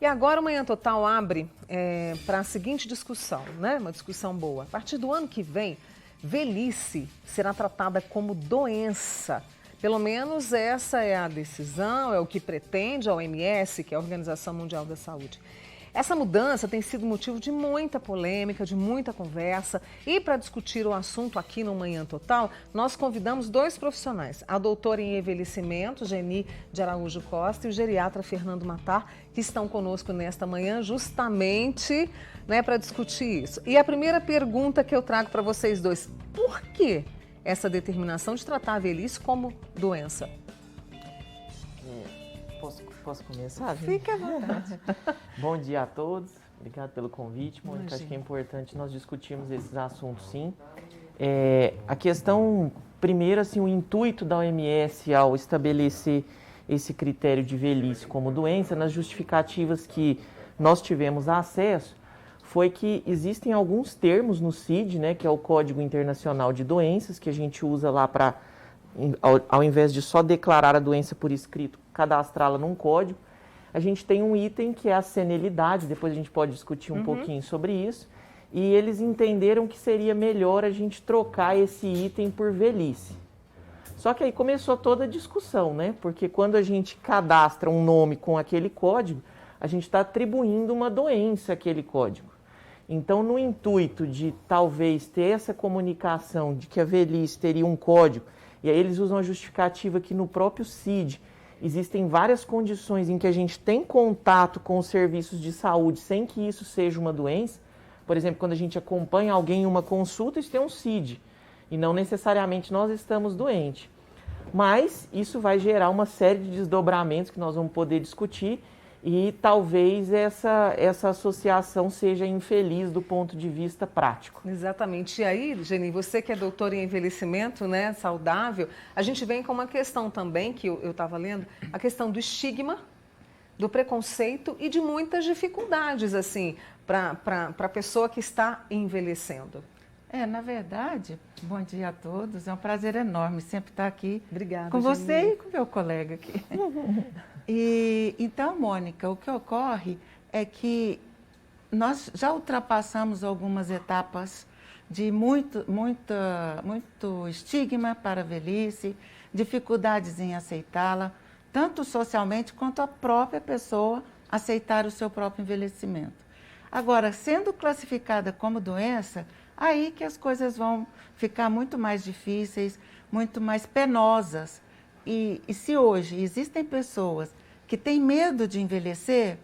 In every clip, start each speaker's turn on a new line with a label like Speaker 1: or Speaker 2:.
Speaker 1: E agora o Manhã Total abre para a seguinte discussão, né? Uma discussão boa. A partir do ano que vem, velhice será tratada como doença. Pelo menos essa é a decisão, é o que pretende a OMS, que é a Organização Mundial da Saúde. Essa mudança tem sido motivo de muita polêmica, de muita conversa. E para discutir o assunto aqui no Manhã Total, nós convidamos dois profissionais. A doutora em envelhecimento, Geni de Araújo Costa, e o geriatra Fernando Matar, que estão conosco nesta manhã justamente para discutir isso. E a primeira pergunta que eu trago para vocês dois, por que essa determinação de tratar a velhice como doença?
Speaker 2: Posso começar?
Speaker 1: Fique à vontade.
Speaker 2: Bom dia a todos, obrigado pelo convite, Mônica. Acho que é importante nós discutirmos esses assuntos, sim. A questão, primeiro, assim, o intuito da OMS ao estabelecer esse critério de velhice como doença, nas justificativas que nós tivemos acesso, foi que existem alguns termos no CID, né, que é o Código Internacional de Doenças, que a gente usa lá para, ao invés de só declarar a doença por escrito, cadastrá-la num código. A gente tem um item que é a senilidade, depois a gente pode discutir um pouquinho sobre isso, e eles entenderam que seria melhor a gente trocar esse item por velhice. Só que aí começou toda a discussão, né? Porque quando a gente cadastra um nome com aquele código, a gente está atribuindo uma doença àquele código. Então, no intuito de talvez ter essa comunicação de que a velhice teria um código, e aí eles usam a justificativa que no próprio CID existem várias condições em que a gente tem contato com os serviços de saúde sem que isso seja uma doença. Por exemplo, quando a gente acompanha alguém em uma consulta, isso tem um CID, e não necessariamente nós estamos doentes. Mas isso vai gerar uma série de desdobramentos que nós vamos poder discutir, e talvez essa associação seja infeliz do ponto de vista prático.
Speaker 1: Exatamente. E aí, Geni, você que é doutora em envelhecimento, né, saudável, a gente vem com uma questão também, que eu estava lendo, a questão do estigma, do preconceito e de muitas dificuldades, assim, para a pessoa que está envelhecendo.
Speaker 3: Na verdade, bom dia a todos, é um prazer enorme sempre estar aqui.
Speaker 1: Obrigada,
Speaker 3: com
Speaker 1: Geni.
Speaker 3: você e com meu colega aqui. Então, Mônica, o que ocorre é que nós já ultrapassamos algumas etapas de muito estigma para a velhice, dificuldades em aceitá-la, tanto socialmente quanto a própria pessoa aceitar o seu próprio envelhecimento. Agora, sendo classificada como doença, aí que as coisas vão ficar muito mais difíceis, muito mais penosas. E se hoje existem pessoas que têm medo de envelhecer,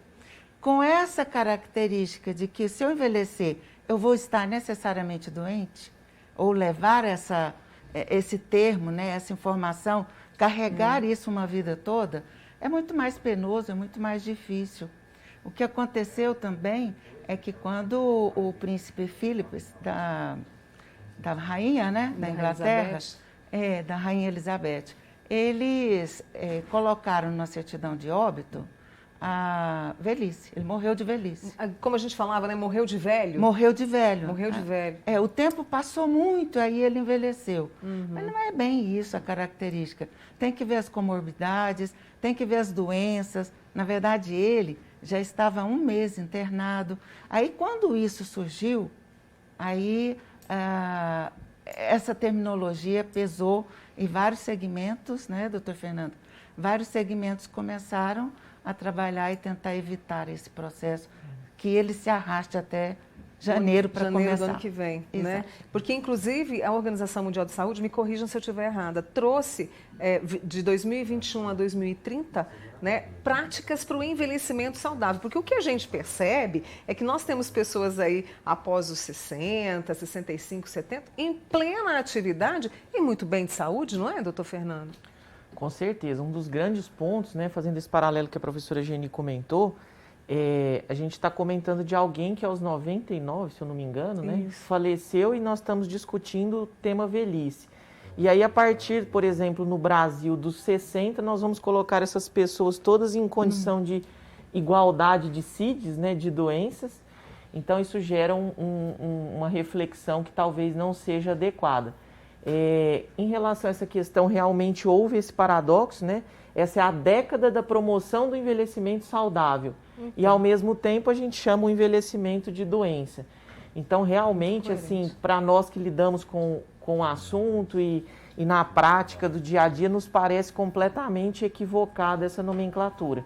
Speaker 3: com essa característica de que se eu envelhecer, eu vou estar necessariamente doente, ou levar esse termo, né, essa informação, carregar isso uma vida toda, é muito mais penoso, é muito mais difícil. O que aconteceu também é que quando o príncipe Philip, da rainha, né, da Inglaterra, da rainha Elizabeth, eles colocaram na certidão de óbito a velhice. Ele morreu de velhice.
Speaker 1: Como a gente falava, né? Morreu de velho?
Speaker 3: Morreu de velho.
Speaker 1: Morreu de velho.
Speaker 3: O tempo passou muito, aí ele envelheceu. Mas não é bem isso a característica. Tem que ver as comorbidades, tem que ver as doenças. Na verdade, ele já estava 1 mês internado. Aí, quando isso surgiu, aí essa terminologia pesou em vários segmentos, né, doutor Fernando? Vários segmentos começaram a trabalhar e tentar evitar esse processo, que ele se arraste até janeiro para começar.
Speaker 1: Janeiro do ano que vem, né? Porque, inclusive, a Organização Mundial de Saúde, me corrijam se eu estiver errada, trouxe de 2021 a 2030, né, práticas para o envelhecimento saudável. Porque o que a gente percebe é que nós temos pessoas aí após os 60, 65, 70, em plena atividade e muito bem de saúde, não é, doutor Fernando?
Speaker 2: Com certeza. Um dos grandes pontos, né, fazendo esse paralelo que a professora Geni comentou, a gente está comentando de alguém que aos 99, se eu não me engano, né, faleceu, e nós estamos discutindo o tema velhice. E aí, a partir, por exemplo, no Brasil, dos 60, nós vamos colocar essas pessoas todas em condição de igualdade de CIDs, né, de doenças. Então, isso gera uma reflexão que talvez não seja adequada. Em relação a essa questão, realmente houve esse paradoxo, né? Essa é a década da promoção do envelhecimento saudável. e ao mesmo tempo a gente chama o envelhecimento de doença. Então, realmente, assim, para nós que lidamos com o assunto e na prática do dia a dia, nos parece completamente equivocada essa nomenclatura.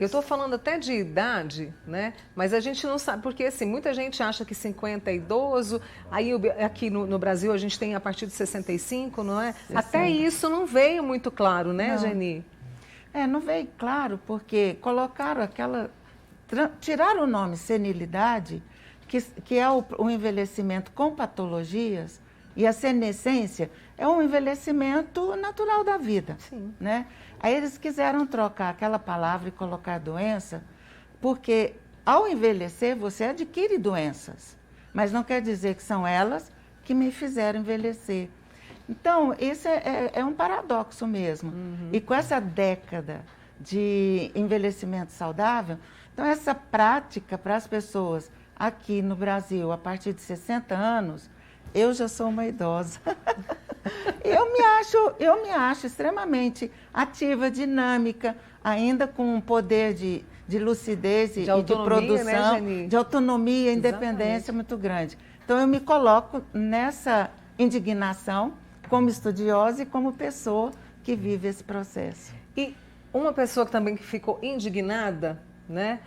Speaker 1: Eu estou falando até de idade, né? Mas a gente não sabe, porque assim, muita gente acha que 50 é idoso, aí aqui no Brasil a gente tem a partir de 65, não é?
Speaker 3: 60.
Speaker 1: Até isso não veio muito claro, né,
Speaker 3: não.
Speaker 1: Geni?
Speaker 3: Não veio claro, porque colocaram tiraram o nome senilidade, que é o envelhecimento com patologias, e a senescência é um envelhecimento natural da vida.
Speaker 1: Sim.
Speaker 3: Né? Aí eles quiseram trocar aquela palavra e colocar doença, porque ao envelhecer você adquire doenças, mas não quer dizer que são elas que me fizeram envelhecer. Então, isso é um paradoxo mesmo. E com essa década de envelhecimento saudável, então essa prática para as pessoas aqui no Brasil, a partir de 60 anos, eu já sou uma idosa. Eu me acho extremamente ativa, dinâmica, ainda com um poder de lucidez e de produção,
Speaker 1: né,
Speaker 3: de autonomia e independência muito grande. Então, eu me coloco nessa indignação como estudiosa e como pessoa que vive esse processo.
Speaker 1: E uma pessoa que também ficou indignada, né?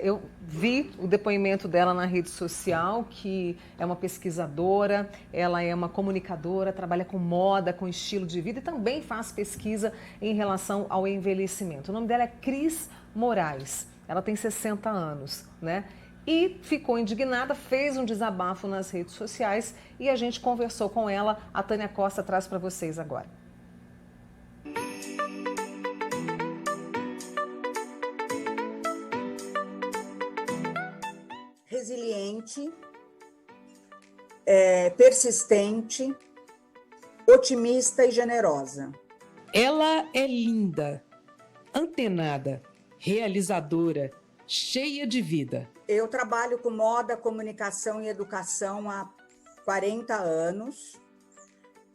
Speaker 1: Eu vi o depoimento dela na rede social, que é uma pesquisadora, ela é uma comunicadora, trabalha com moda, com estilo de vida e também faz pesquisa em relação ao envelhecimento. O nome dela é Cris Moraes, ela tem 60 anos, né? E ficou indignada, fez um desabafo nas redes sociais e a gente conversou com ela. A Tânia Costa traz para vocês agora.
Speaker 4: Resiliente, persistente, otimista e generosa.
Speaker 5: Ela é linda, antenada, realizadora, cheia de vida.
Speaker 4: Eu trabalho com moda, comunicação e educação há 40 anos.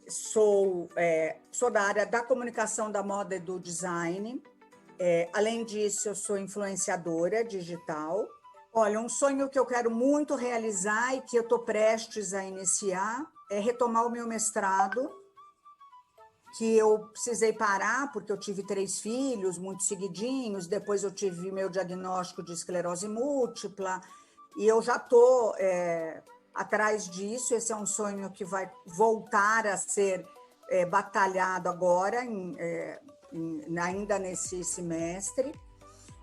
Speaker 4: Sou da área da comunicação, da moda e do design. Além disso, eu sou influenciadora digital. Olha, um sonho que eu quero muito realizar e que eu estou prestes a iniciar é retomar o meu mestrado, que eu precisei parar porque eu tive 3 filhos muito seguidinhos, depois eu tive meu diagnóstico de esclerose múltipla e eu já estou atrás disso. Esse é um sonho que vai voltar a ser batalhado agora, ainda nesse semestre.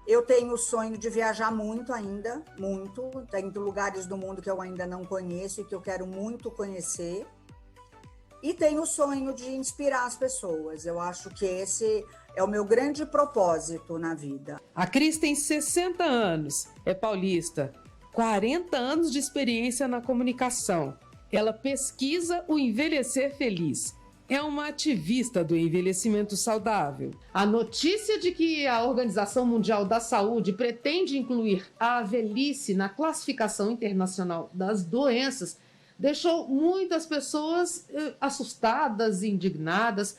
Speaker 4: Eu tenho o sonho de viajar muito ainda, muito. Tem lugares do mundo que eu ainda não conheço e que eu quero muito conhecer. E tenho o sonho de inspirar as pessoas. Eu acho que esse é o meu grande propósito na vida.
Speaker 5: A Cris tem 60 anos, é paulista, 40 anos de experiência na comunicação. Ela pesquisa o envelhecer feliz. É uma ativista do envelhecimento saudável. A notícia de que a Organização Mundial da Saúde pretende incluir a velhice na classificação internacional das doenças deixou muitas pessoas assustadas e indignadas.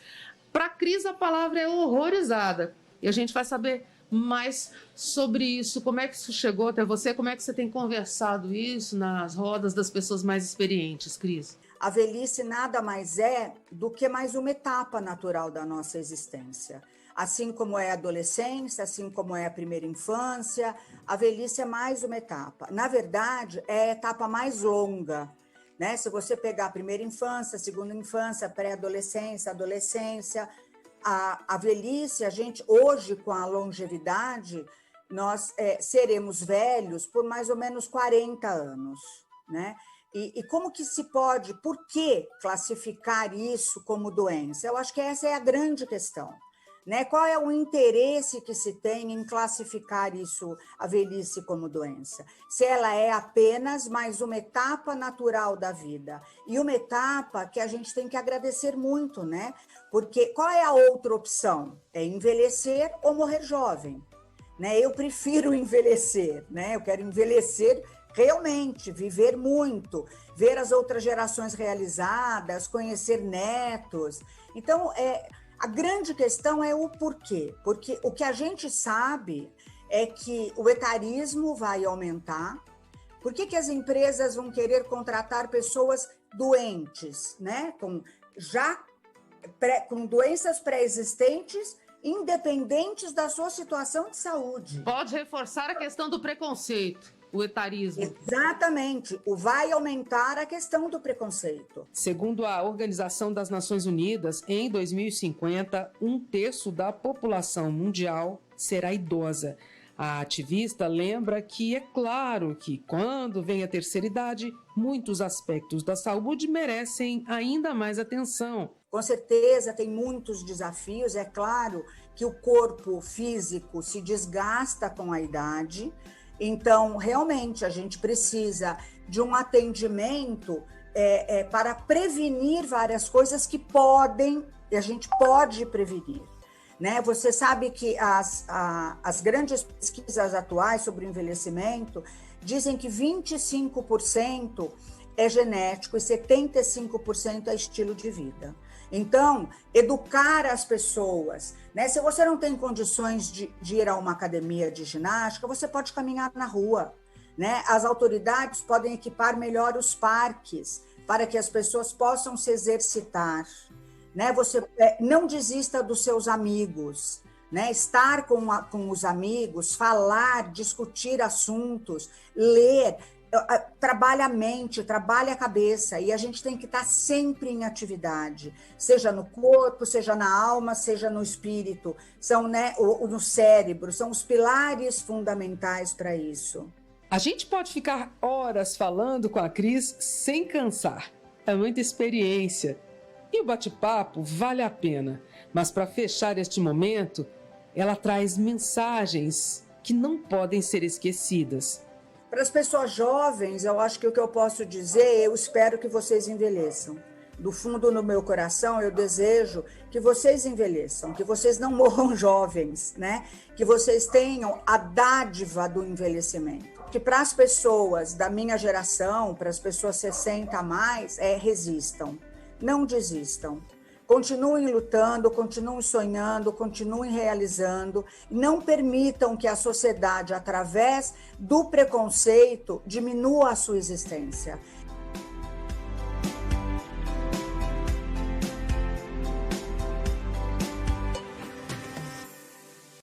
Speaker 5: Para a Cris, a palavra é horrorizada. E a gente vai saber mais sobre isso. Como é que isso chegou até você? Como é que você tem conversado isso nas rodas das pessoas mais experientes, Cris?
Speaker 4: A velhice nada mais é do que mais uma etapa natural da nossa existência. Assim como é a adolescência, assim como é a primeira infância, a velhice é mais uma etapa. Na verdade, é a etapa mais longa, né? Se você pegar a primeira infância, a segunda infância, pré-adolescência, adolescência, a velhice, a gente hoje com a longevidade, nós seremos velhos por mais ou menos 40 anos, né? E como que se pode, por que classificar isso como doença? Eu acho que essa é a grande questão, né? Qual é o interesse que se tem em classificar isso, a velhice, como doença? Se ela é apenas mais uma etapa natural da vida e uma etapa que a gente tem que agradecer muito, né? Porque qual é a outra opção? É envelhecer ou morrer jovem, né? Eu prefiro envelhecer, né? Eu quero envelhecer realmente, viver muito, ver as outras gerações realizadas, conhecer netos. Então, a grande questão é o porquê. Porque o que a gente sabe é que o etarismo vai aumentar. Por que as empresas vão querer contratar pessoas doentes, né? Com doenças pré-existentes, independentes da sua situação de saúde?
Speaker 5: Pode reforçar a questão do preconceito, o etarismo.
Speaker 4: Exatamente, vai aumentar a questão do preconceito.
Speaker 5: Segundo a Organização das Nações Unidas, em 2050, 1/3 da população mundial será idosa. A ativista lembra que é claro que, quando vem a terceira idade, muitos aspectos da saúde merecem ainda mais atenção.
Speaker 4: Com certeza tem muitos desafios, é claro que o corpo físico se desgasta com a idade, então realmente a gente precisa de um atendimento para prevenir várias coisas que a gente pode prevenir. Né? Você sabe que as grandes pesquisas atuais sobre o envelhecimento dizem que 25% é genético e 75% é estilo de vida. Então, educar as pessoas, né? Se você não tem condições de ir a uma academia de ginástica, você pode caminhar na rua, né? As autoridades podem equipar melhor os parques para que as pessoas possam se exercitar. Né? Você não desista dos seus amigos, né? Estar com os amigos, falar, discutir assuntos, ler, trabalha a mente, trabalha a cabeça, e a gente tem que estar sempre em atividade, seja no corpo, seja na alma, seja no espírito, no cérebro, são os pilares fundamentais para isso.
Speaker 5: A gente pode ficar horas falando com a Cris sem cansar, é muita experiência. E o bate-papo vale a pena, mas para fechar este momento, ela traz mensagens que não podem ser esquecidas.
Speaker 4: Para as pessoas jovens, eu acho que o que eu posso dizer, eu espero que vocês envelheçam. Do fundo do meu coração, eu desejo que vocês envelheçam, que vocês não morram jovens, né? Que vocês tenham a dádiva do envelhecimento. Que para as pessoas da minha geração, para as pessoas 60 a mais, resistam. Não desistam, continuem lutando, continuem sonhando, continuem realizando, não permitam que a sociedade, através do preconceito, diminua a sua existência.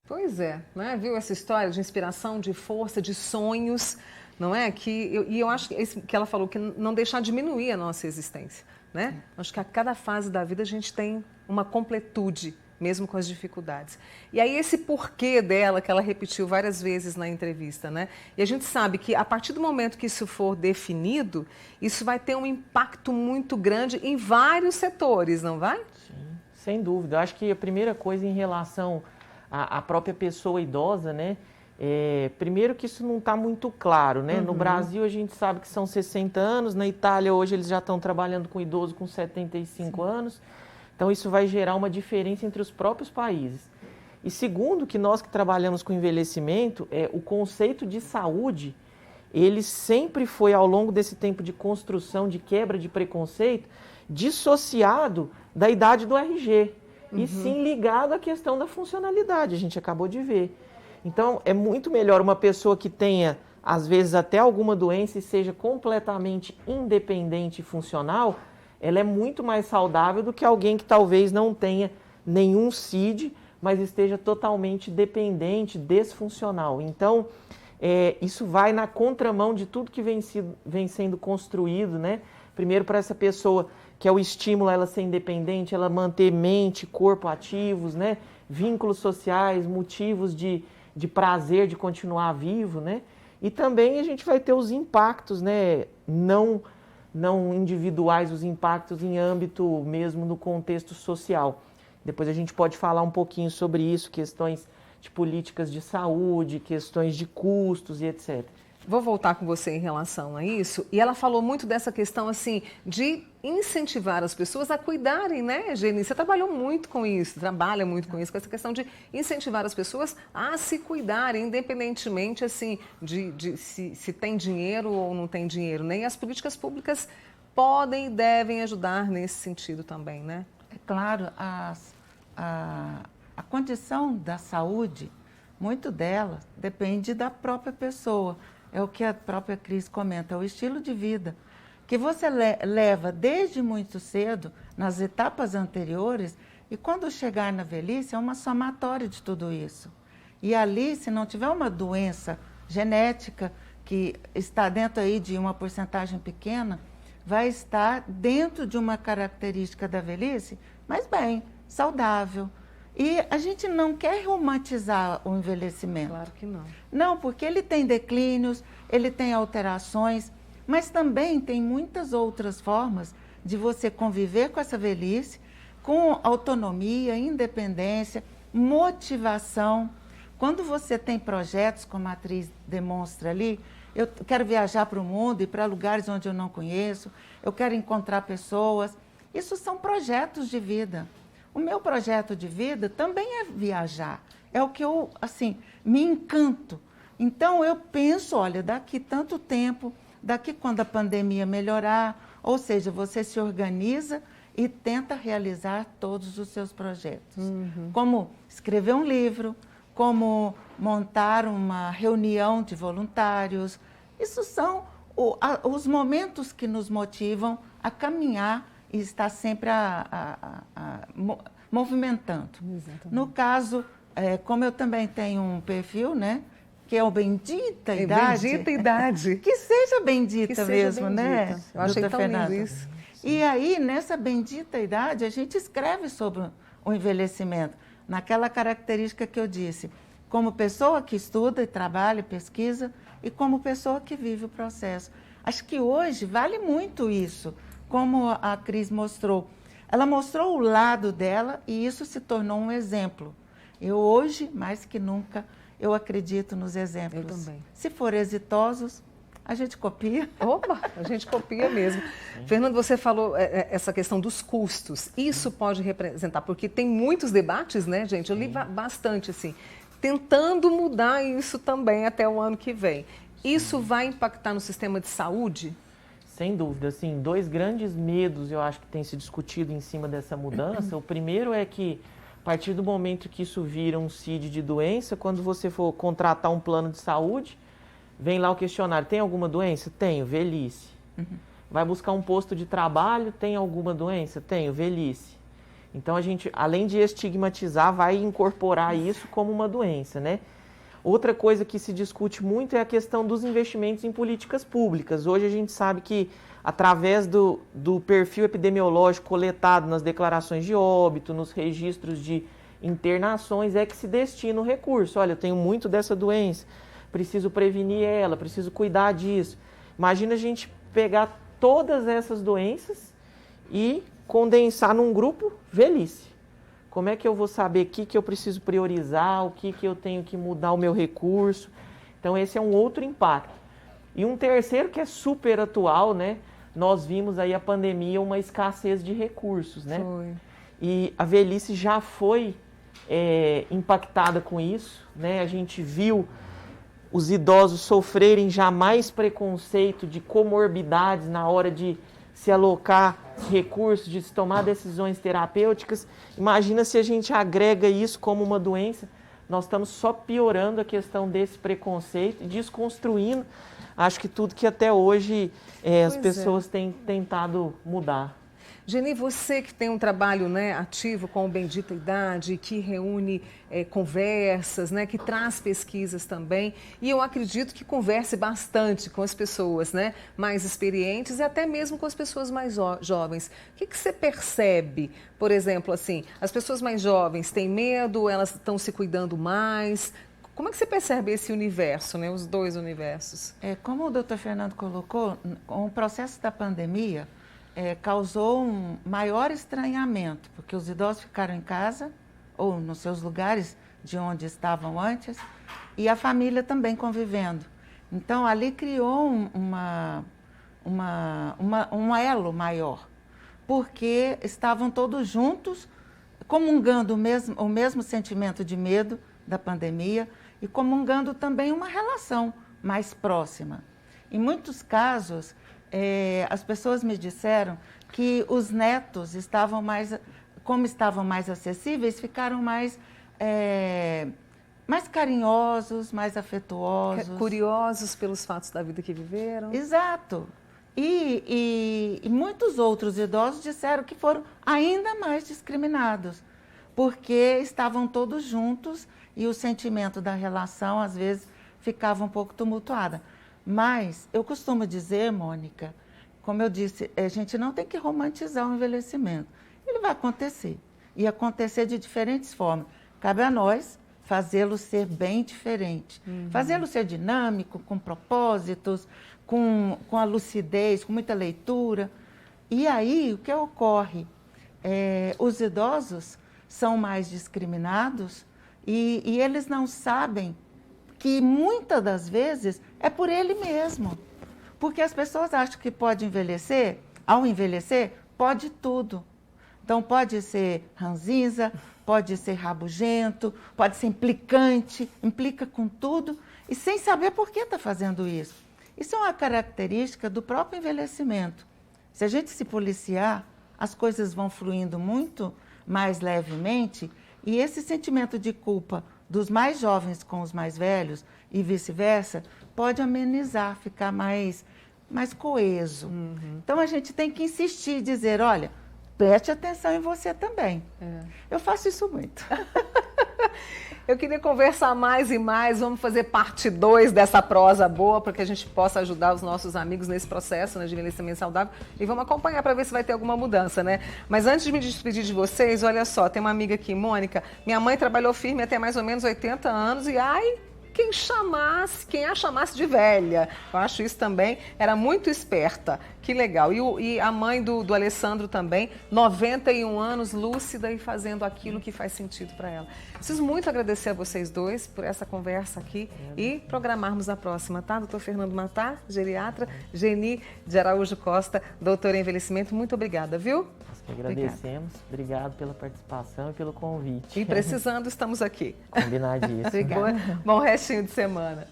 Speaker 1: Pois é, né? Viu essa história de inspiração, de força, de sonhos, não é? E eu acho que ela falou que não deixar diminuir a nossa existência. Né? Acho que a cada fase da vida a gente tem uma completude, mesmo com as dificuldades. E aí esse porquê dela, que ela repetiu várias vezes na entrevista, né? E a gente sabe que a partir do momento que isso for definido, isso vai ter um impacto muito grande em vários setores, não vai?
Speaker 2: Sim, sem dúvida. Eu acho que a primeira coisa em relação à própria pessoa idosa, né? Primeiro que isso não está muito claro, né? No Brasil a gente sabe que são 60 anos, na Itália hoje eles já estão trabalhando com idoso com 75 anos, então isso vai gerar uma diferença entre os próprios países. E segundo, que nós que trabalhamos com envelhecimento, o conceito de saúde, ele sempre foi ao longo desse tempo de construção, de quebra de preconceito, dissociado da idade do RG, e sim ligado à questão da funcionalidade, a gente acabou de ver. Então, é muito melhor uma pessoa que tenha, às vezes, até alguma doença e seja completamente independente e funcional, ela é muito mais saudável do que alguém que talvez não tenha nenhum CID, mas esteja totalmente dependente, disfuncional. Então, isso vai na contramão de tudo que vem sendo construído, né? Primeiro, para essa pessoa, que é o estímulo a ela ser independente, ela manter mente, corpo ativos, né? Vínculos sociais, motivos de prazer de continuar vivo, né? E também a gente vai ter os impactos, né? Não individuais, os impactos em âmbito mesmo no contexto social. Depois a gente pode falar um pouquinho sobre isso, questões de políticas de saúde, questões de custos e etc.
Speaker 1: Vou voltar com você em relação a isso. E ela falou muito dessa questão, assim, de incentivar as pessoas a cuidarem, né, Geni? Você trabalha muito com isso, com essa questão de incentivar as pessoas a se cuidarem, independentemente, assim, de se tem dinheiro ou não tem dinheiro, né? E as políticas públicas podem e devem ajudar nesse sentido também, né?
Speaker 3: É claro, a condição da saúde muito dela depende da própria pessoa. É o que a própria Cris comenta, o estilo de vida que você leva desde muito cedo, nas etapas anteriores, e quando chegar na velhice é uma somatória de tudo isso. E ali, se não tiver uma doença genética que está dentro aí de uma porcentagem pequena, vai estar dentro de uma característica da velhice, mas bem, saudável. E a gente não quer romantizar o envelhecimento.
Speaker 1: Claro que não.
Speaker 3: Não, porque ele tem declínios, ele tem alterações, mas também tem muitas outras formas de você conviver com essa velhice, com autonomia, independência, motivação. Quando você tem projetos, como a atriz demonstra ali, eu quero viajar para o mundo e para lugares onde eu não conheço, eu quero encontrar pessoas. Isso são projetos de vida. O meu projeto de vida também é viajar. É o que eu, assim, me encanto. Então, eu penso, olha, daqui tanto tempo, daqui quando a pandemia melhorar, ou seja, você se organiza e tenta realizar todos os seus projetos. Como escrever um livro, como montar uma reunião de voluntários. Isso são os momentos que nos motivam a caminhar e estar sempre movimentando.
Speaker 1: Exatamente.
Speaker 3: No caso, como eu também tenho um perfil, né, que é o Bendita Idade.
Speaker 1: Bendita Idade.
Speaker 3: Que seja bendita
Speaker 1: Que seja
Speaker 3: mesmo,
Speaker 1: bendita.
Speaker 3: né?
Speaker 1: Eu achei
Speaker 3: doutora
Speaker 1: tão lindo
Speaker 3: Fernanda?
Speaker 1: isso.
Speaker 3: E aí, nessa bendita idade, a gente escreve sobre o envelhecimento, naquela característica que eu disse, como pessoa que estuda e trabalha, pesquisa, e como pessoa que vive o processo. Acho que hoje vale muito isso, como a Cris mostrou. Ela mostrou o lado dela e isso se tornou um exemplo. Eu hoje, mais que nunca, eu acredito nos exemplos.
Speaker 1: Eu também.
Speaker 3: Se forem exitosos, a gente copia.
Speaker 1: Opa, a gente copia mesmo. Fernando, você falou essa questão dos custos. Isso pode representar, porque tem muitos debates, né, gente? Eu li bastante, assim, tentando mudar isso também até o ano que vem. Isso vai impactar no sistema de saúde?
Speaker 2: Sem dúvida, assim, dois grandes medos eu acho que tem se discutido em cima dessa mudança. O primeiro é que, a partir do momento que isso vira um CID de doença, quando você for contratar um plano de saúde, vem lá o questionário, tem alguma doença? Tenho, velhice. Vai buscar um posto de trabalho, tem alguma doença? Tenho, velhice. Então a gente, além de estigmatizar, vai incorporar isso como uma doença, né? Outra coisa que se discute muito é a questão dos investimentos em políticas públicas. Hoje a gente sabe que, através do perfil epidemiológico coletado nas declarações de óbito, nos registros de internações, é que se destina o recurso. Olha, eu tenho muito dessa doença, preciso prevenir ela, preciso cuidar disso. Imagina a gente pegar todas essas doenças e condensar num grupo velhice. Como é que eu vou saber o que eu preciso priorizar, o que eu tenho que mudar o meu recurso? Então, esse é um outro impacto. E um terceiro que é super atual, né? Nós vimos aí a pandemia uma escassez de recursos, né?
Speaker 1: Foi.
Speaker 2: E a velhice já foi impactada com isso, né? A gente viu os idosos sofrerem já mais preconceito de comorbidades na hora de se alocar recursos, de se tomar decisões terapêuticas. Imagina se a gente agrega isso como uma doença, nós estamos só piorando a questão desse preconceito e desconstruindo, acho que tudo que até hoje as pessoas têm tentado mudar.
Speaker 1: Geni, você que tem um trabalho, né, ativo com o Bendita Idade, que reúne conversas, né, que traz pesquisas também, e eu acredito que converse bastante com as pessoas, né, mais experientes e até mesmo com as pessoas mais jovens. O que você percebe, por exemplo, assim, as pessoas mais jovens têm medo, elas estão se cuidando mais? Como é que você percebe esse universo, né, os dois universos?
Speaker 3: Como o doutor Fernando colocou, com o processo da pandemia, causou um maior estranhamento, porque os idosos ficaram em casa ou nos seus lugares de onde estavam antes e a família também convivendo. Então, ali criou um elo maior, porque estavam todos juntos, comungando o mesmo sentimento de medo da pandemia e comungando também uma relação mais próxima. Em muitos casos, as pessoas me disseram que os netos estavam mais, como estavam mais acessíveis, ficaram mais mais carinhosos, mais afetuosos.
Speaker 1: Curiosos pelos fatos da vida que viveram.
Speaker 3: Exato. E muitos outros idosos disseram que foram ainda mais discriminados, porque estavam todos juntos e o sentimento da relação, às vezes, ficava um pouco tumultuada. Mas eu costumo dizer, Mônica, como eu disse, a gente não tem que romantizar o envelhecimento. Ele vai acontecer, e acontecer de diferentes formas. Cabe a nós fazê-lo ser bem diferente, fazê-lo ser dinâmico, com propósitos, com a lucidez, com muita leitura. E aí, o que ocorre? Os idosos são mais discriminados e eles não sabem que muitas das vezes é por ele mesmo. Porque as pessoas acham que pode envelhecer, ao envelhecer, pode tudo. Então, pode ser ranzinza, pode ser rabugento, pode ser implicante, implica com tudo, e sem saber por que está fazendo isso. Isso é uma característica do próprio envelhecimento. Se a gente se policiar, as coisas vão fluindo muito mais levemente, e esse sentimento de culpa dos mais jovens com os mais velhos e vice-versa, pode amenizar, ficar mais coeso. Então, a gente tem que insistir e dizer, olha, preste atenção em você também. Eu faço isso muito.
Speaker 1: Eu queria conversar mais e mais, vamos fazer parte 2 dessa prosa boa, para que a gente possa ajudar os nossos amigos nesse processo, né, de envelhecimento saudável, e vamos acompanhar para ver se vai ter alguma mudança, né? Mas antes de me despedir de vocês, olha só, tem uma amiga aqui, Mônica, minha mãe trabalhou firme até mais ou menos 80 anos e quem a chamasse de velha. Eu acho isso também, era muito esperta. Que legal. E a mãe do Alessandro também, 91 anos, lúcida e fazendo aquilo que faz sentido para ela. Preciso muito agradecer a vocês dois por essa conversa aqui e programarmos a próxima, tá? Doutor Fernando Matar, geriatra, Geni de Araújo Costa, doutora em envelhecimento, muito obrigada, viu?
Speaker 2: Nós que agradecemos. Obrigado pela participação e pelo convite.
Speaker 1: E precisando, estamos aqui.
Speaker 2: Combinadíssimo.
Speaker 1: Obrigada. Bom restinho de semana.